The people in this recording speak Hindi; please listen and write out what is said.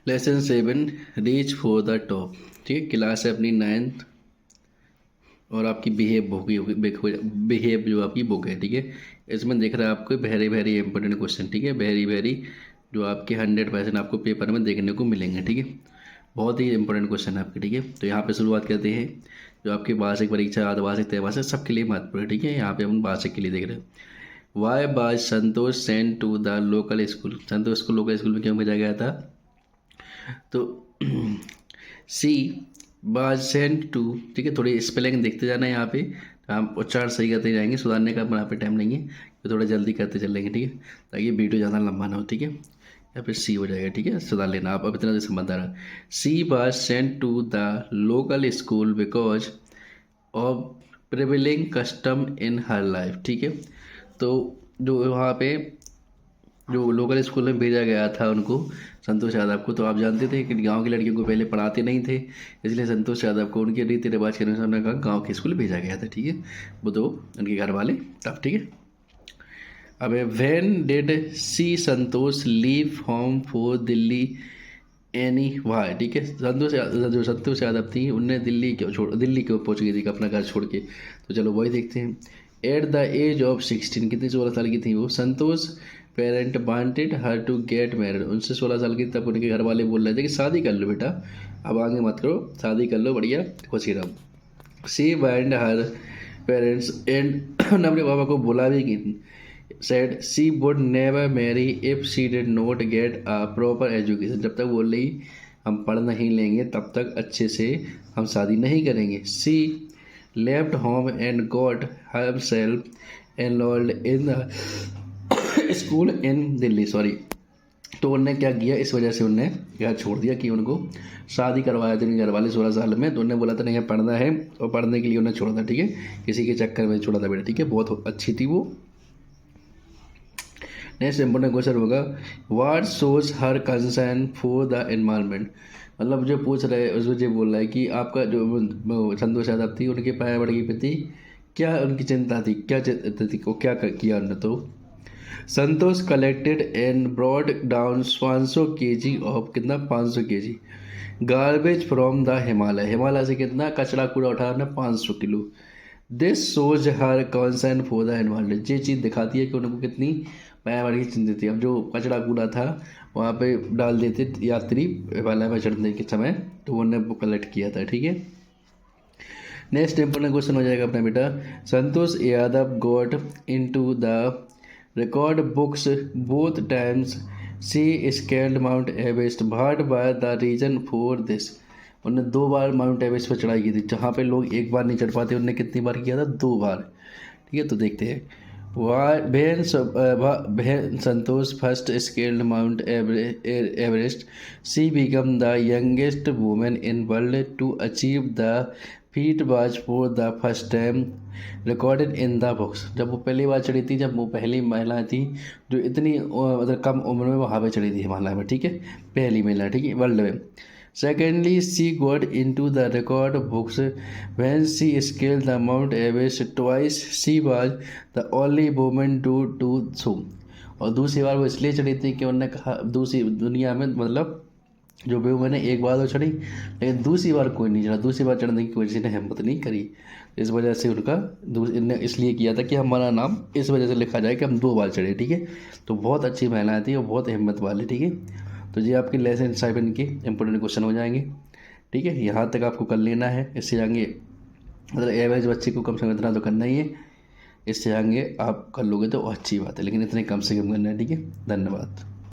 Lesson 7 reach for the top. ठीक है, क्लास है अपनी 9th और आपकी बिहेव जो आपकी बुक है। ठीक है, इसमें देख रहा है आपको वेरी वेरी इंपॉर्टेंट क्वेश्चन। ठीक है, वेरी वेरी जो आपके 100% आपको पेपर में देखने को मिलेंगे। ठीक है, बहुत ही इंपॉर्टेंट क्वेश्चन है आपके। ठीक है, तो यहाँ पे शुरुआत करते हैं। जो आपकी वार्षिक परीक्षा, अर्धवार्षिक, त्रैमासिक सबके लिए महत्वपूर्ण है। ठीक है, यहाँ पे हम वार्षिक के लिए देख रहे हैं। Why was Santosh sent to the local school. Santosh को लोकल स्कूल में क्यों भेजा गया था? तो सी वाज सेंट टू। ठीक है, थोड़ी स्पेलिंग देखते जाना है यहाँ पे, हम उच्चारण सही करते जाएंगे, सुधारने का यहाँ पे टाइम नहीं है, तो थोड़ा जल्दी करते चलेंगे। ठीक है, ताकि वीडियो ज़्यादा लंबा ना हो। ठीक है, या फिर सी हो जाएगा। ठीक है, सुधार लेना आप, अब इतना से समझ आ रहा। She was sent to the local school because of prevailing custom in her life. ठीक है, तो जो वहाँ पे जो लोकल स्कूल में भेजा गया था उनको, संतोष यादव को, तो आप जानते थे कि गांव की लड़कियों को पहले पढ़ाते नहीं थे, इसलिए संतोष यादव को उनके रीति रिवाज के अनुसार उन्होंने कहा गाँव के स्कूल भेजा गया था। ठीक है, वो तो उनके घर वाले तब। ठीक है, अब when did she Santosh leave home for Delhi anyway. ठीक है, जो संतोष यादव थी उनने दिल्ली क्यों पहुंच गई थी अपना घर छोड़ के, तो चलो वही देखते हैं। एट द एज ऑफ 16, कितनी 16 साल की थी वो, Santosh parent wanted her to get married. उनसे 16 साल की तब उनके घर वाले बोल रहे थे कि शादी कर लो बेटा, अब आगे मत करो, शादी कर लो, बढ़िया खुशी रहो। सी वांट हर पेरेंट्स एंड उन्होंने अपने पापा को बोला भी कि said she would never marry if she did not get a proper education। जब तक बोल रही हम पढ़ नहीं लेंगे तब तक अच्छे से हम शादी नहीं करेंगे। She left home and got herself enrolled in the school in Delhi. Sorry, तो उनने क्या किया, इस वजह से उनने घर छोड़ दिया कि उनको शादी करवाया था घर वाले 16 साल में, तो उन्होंने बोला था नहीं पढ़ना है, और पढ़ने के लिए उन्हें छोड़ा था। ठीक है, किसी के चक्कर में छोड़ा था बेटा। ठीक है, बहुत अच्छी थी वो। नेक्स्ट इंपॉर्टेंट क्वेश्चन होगा, what shows her concern for the environment. मतलब जो पूछ रहे हैं उसमें ये बोल रहा है कि आपका जो संतोष यादव थी उनके पर्यावरण के प्रति क्या उनकी चिंता थी, क्या चिंता थी को क्या किया उन्होंने। तो Santosh collected and brought down 500 kg of, कितना 500 kg garbage from the Himalaya. Himalaya से कितना कचरा कूड़ा उठाना, 500 किलो। This shows her concern for the environment. ये चीज़ दिखाती है कि उनको कितनी पर्यावरण की चिंतित थी। अब जो कचरा कूड़ा था वहाँ पे डाल देते यात्री हिमालय में चढ़ने के समय, तो उन्होंने वो कलेक्ट किया था। ठीक है, नेक्स्ट इंपॉर्टेंट क्वेश्चन हो जाएगा अपना बेटा, Santosh Yadav got into the record books both times she scaled Mount Everest, what was the reason for this. उन्होंने 2 बार माउंट एवरेस्ट पर चढ़ाई की थी, जहाँ पे लोग एक बार नहीं चढ़ पाते, उन्होंने कितनी बार किया था, 2 बार। ठीक है, तो देखते हैं। When Santosh first scaled Mount Everest, she became the youngest woman in world to achieve the feat was for the first time recorded in the books। जब वो पहली बार चढ़ी थी, जब वो पहली महिला थी जो इतनी मतलब कम उम्र में वहाँ पे चढ़ी थी हिमालय में। ठीक है, पहली महिला। ठीक है, वर्ल्ड में। Secondly, she got into the record books when she scaled the Mount Everest twice. She was the only woman to do so। और दूसरी बार वो इसलिए चढ़ी थी कि उन्होंने कहा दूसरी दुनिया में, मतलब जो भी मैंने एक बार तो चढ़ी, लेकिन दूसरी बार कोई नहीं चढ़ा, दूसरी बार चढ़ने की कोई किसी ने हिम्मत नहीं करी। इस वजह से उनका इसलिए किया था कि हमारा नाम इस वजह से लिखा जाए कि हम 2 बार चढ़े। ठीक है, तो बहुत अच्छी महिलाएं थी और बहुत हिम्मत वाली। ठीक है, तो ये आपके लेसन 7 के इंपॉर्टेंट क्वेश्चन हो जाएंगे। ठीक है, यहाँ तक आपको कर लेना है, इससे आगे मतलब एवरेज बच्चे को कम से कम इतना तो करना ही है, इससे आगे आप कर लोगे तो अच्छी बात है, लेकिन इतने कम से कम करना है। ठीक है, धन्यवाद।